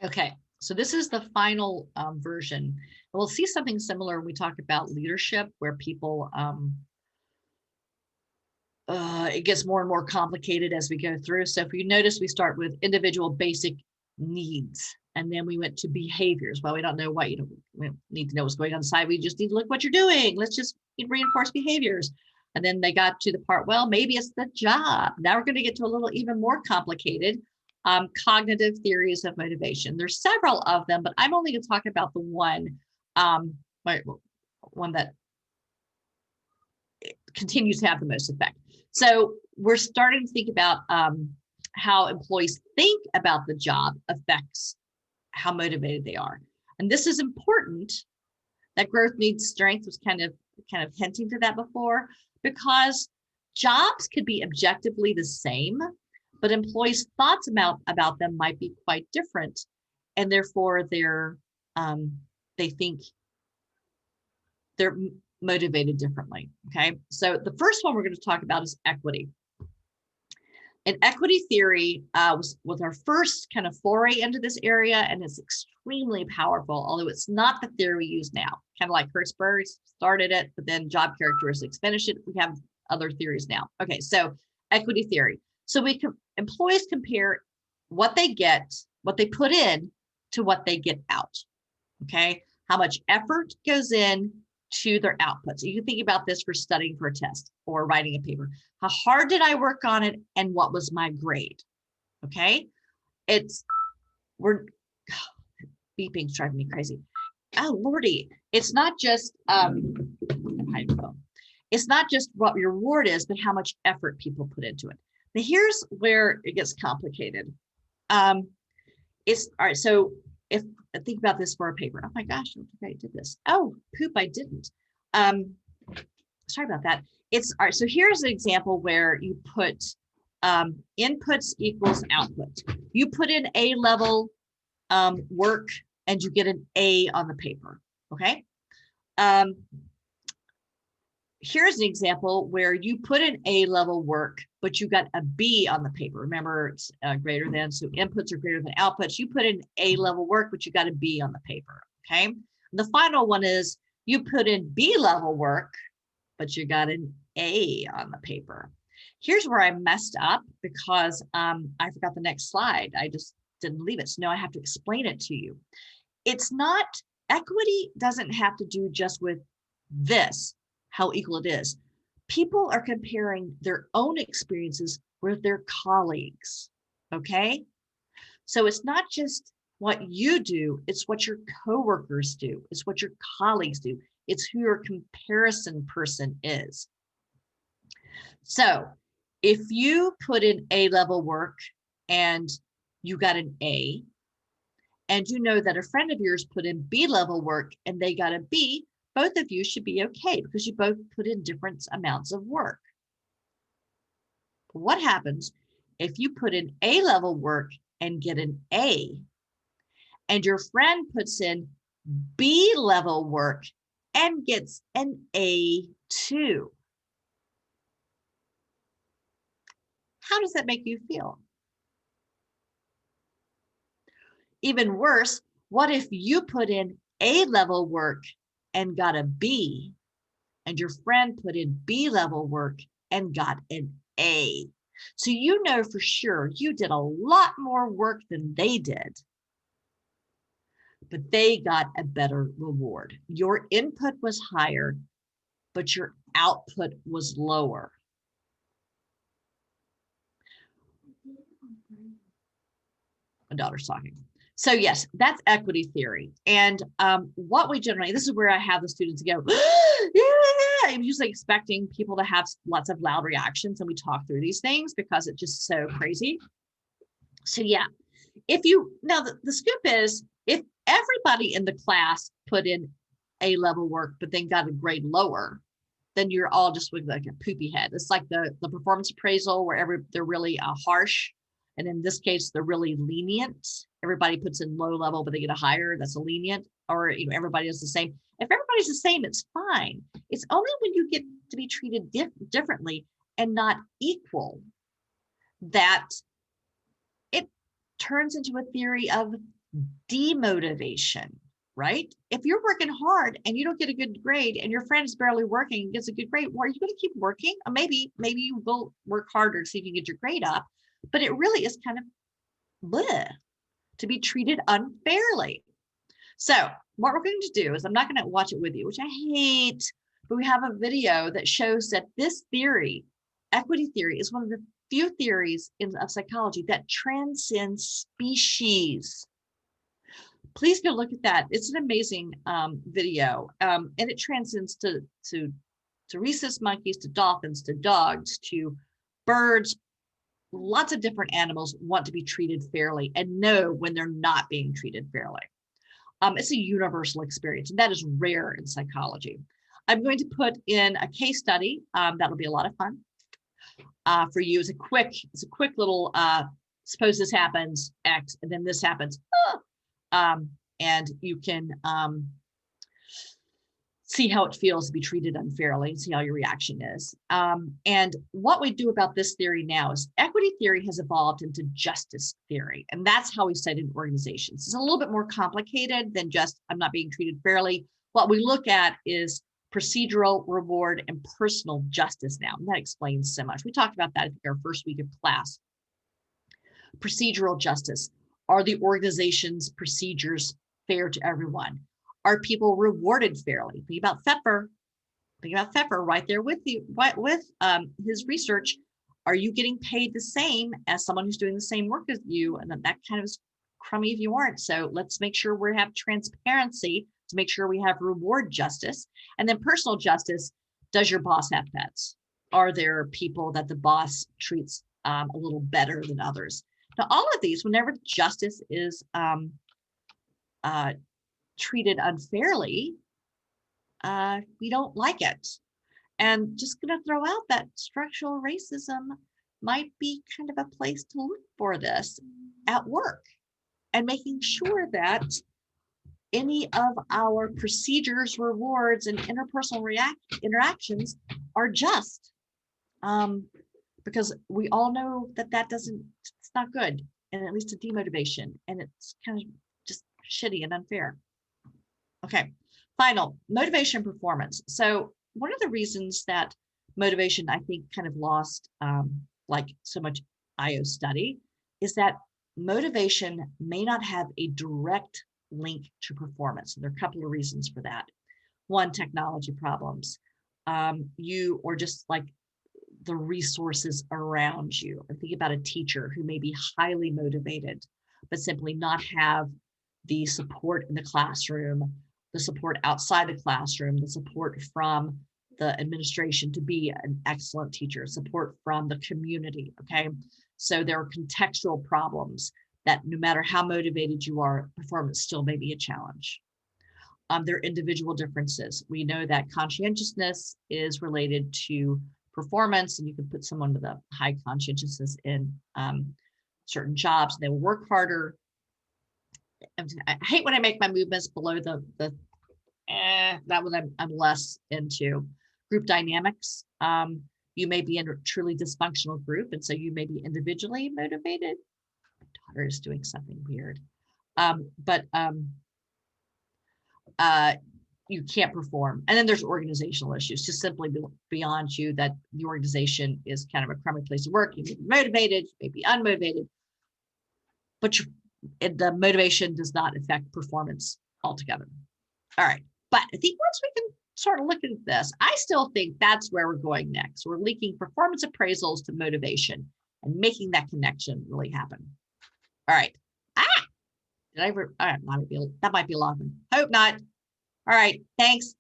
Okay, so this is the final version. We'll see something similar when we talk about leadership, where people, it gets more and more complicated as we go through. So if you notice, we start with individual basic needs, and then we went to behaviors. Well, we don't know what, we don't need to know what's going on inside. We just need to look what you're doing. Let's just reinforce behaviors. And then they got to the part, well, maybe it's the job. Now we're going to get to a little even more complicated, cognitive theories of motivation. There's several of them, but I'm only going to talk about the um, one that continues to have the most effect. So we're starting to think about how employees think about the job affects how motivated they are. And this is important. That growth needs strength was kind of hinting to that before, because jobs could be objectively the same, but employees' thoughts about them might be quite different, and therefore they think they're motivated differently. Okay, so the first one we're going to talk about is equity. And equity theory was our first kind of foray into this area, and it's extremely powerful, although it's not the theory we use now. Kind of like Hertzberg started it, but then job characteristics finished it. We have other theories now. Okay, so equity theory. So employees compare what they get, what they put in, to what they get out. Okay, how much effort goes in to their output. So you can think about this for studying for a test or writing a paper. How hard did I work on it, and what was my grade? Okay, beeping's driving me crazy. Oh Lordy, it's not just it's not just what your reward is, but how much effort people put into it. Now here's where it gets complicated. It's all right. So if I think about this for a paper, oh my gosh, I don't think I did this. Oh, poop, I didn't. Sorry about that. It's all right. So here's an example where you put inputs equals output. You put in A-level work and you get an A on the paper. Okay. Here's an example where you put in A-level work, but you got a B on the paper. Remember, it's greater than, so inputs are greater than outputs. You put in A-level work, but you got a B on the paper, okay? And the final one is you put in B-level work, but you got an A on the paper. Here's where I messed up because I forgot the next slide. I just didn't leave it. So now I have to explain it to you. It's not, equity doesn't have to do just with this, how equal it is. People are comparing their own experiences with their colleagues, okay? So it's not just what you do, it's what your coworkers do, it's what your colleagues do, it's who your comparison person is. So if you put in A-level work and you got an A, and you know that a friend of yours put in B-level work and they got a B, both of you should be okay because you both put in different amounts of work. What happens if you put in A-level work and get an A, and your friend puts in B-level work and gets an A too? How does that make you feel? Even worse, what if you put in A-level work and got a B, and your friend put in B-level work and got an A? So you know for sure you did a lot more work than they did, but they got a better reward. Your input was higher, but your output was lower. My daughter's talking. So yes, that's equity theory. And what we generally, this is where I have the students go, yeah, I'm usually expecting people to have lots of loud reactions, and we talk through these things because it's just so crazy. So yeah, if you, now the scoop is, if everybody in the class put in A-level work, but then got a grade lower, then you're all just with like a poopy head. It's like the performance appraisal where they're really harsh. And in this case, they're really lenient. Everybody puts in low level, but they get a higher, that's a lenient, or everybody is the same. If everybody's the same, it's fine. It's only when you get to be treated differently and not equal that it turns into a theory of demotivation, right? If you're working hard and you don't get a good grade and your friend is barely working and gets a good grade, well, are you going to keep working? Or maybe you will work harder to see if you can get your grade up, but it really is kind of bleh, to be treated unfairly. So what we're going to do is, I'm not going to watch it with you, which I hate, but we have a video that shows that this theory, equity theory, is one of the few theories of psychology that transcends species. Please go look at that. It's an amazing video, and it transcends to rhesus monkeys, to dolphins, to dogs, to birds. Lots of different animals want to be treated fairly and know when they're not being treated fairly. It's a universal experience, and that is rare in psychology. I'm going to put in a case study. That'll be a lot of fun for you. It's a quick little, suppose this happens, X, and then this happens. And you can see how it feels to be treated unfairly and see how your reaction is. And what we do about this theory now is equity theory has evolved into justice theory. And that's how we study in organizations. It's a little bit more complicated than just, I'm not being treated fairly. What we look at is procedural, reward, and personal justice now. And that explains so much. We talked about that in our first week of class. Procedural justice. Are the organization's procedures fair to everyone? Are people rewarded fairly? Think about Pfeffer. Think about Pfeffer right there with you, with his research. Are you getting paid the same as someone who's doing the same work as you? And that kind of is crummy if you aren't. So let's make sure we have transparency to make sure we have reward justice. And then personal justice. Does your boss have pets? Are there people that the boss treats a little better than others? Now, all of these, whenever justice is treated unfairly, we don't like it. And just going to throw out that structural racism might be kind of a place to look for this at work, and making sure that any of our procedures, rewards, and interpersonal interactions are just, because we all know that it's not good, and it leads to demotivation, and it's kind of just shitty and unfair. Okay, final, motivation performance. So one of the reasons that motivation, I think, kind of lost like so much IO study is that motivation may not have a direct link to performance. And there are a couple of reasons for that. One, technology problems. Or just like the resources around you. And think about a teacher who may be highly motivated, but simply not have the support in the classroom, the support outside the classroom, the support from the administration to be an excellent teacher, support from the community, okay? So there are contextual problems that no matter how motivated you are, performance still may be a challenge. There are individual differences. We know that conscientiousness is related to performance, and you can put someone with a high conscientiousness in certain jobs, they will work harder. I hate when I make my movements below that one I'm less into. Group dynamics. You may be in a truly dysfunctional group, and so you may be individually motivated. My daughter is doing something weird. You can't perform. And then there's organizational issues, just simply beyond you, that the organization is kind of a crummy place to work. You may be motivated, you may be unmotivated, but the motivation does not affect performance altogether. All right. But I think once we can sort of look at this, I still think that's where we're going next. We're linking performance appraisals to motivation and making that connection really happen. All right. Did I ever? All right, that might be a long one. Hope not. All right. Thanks.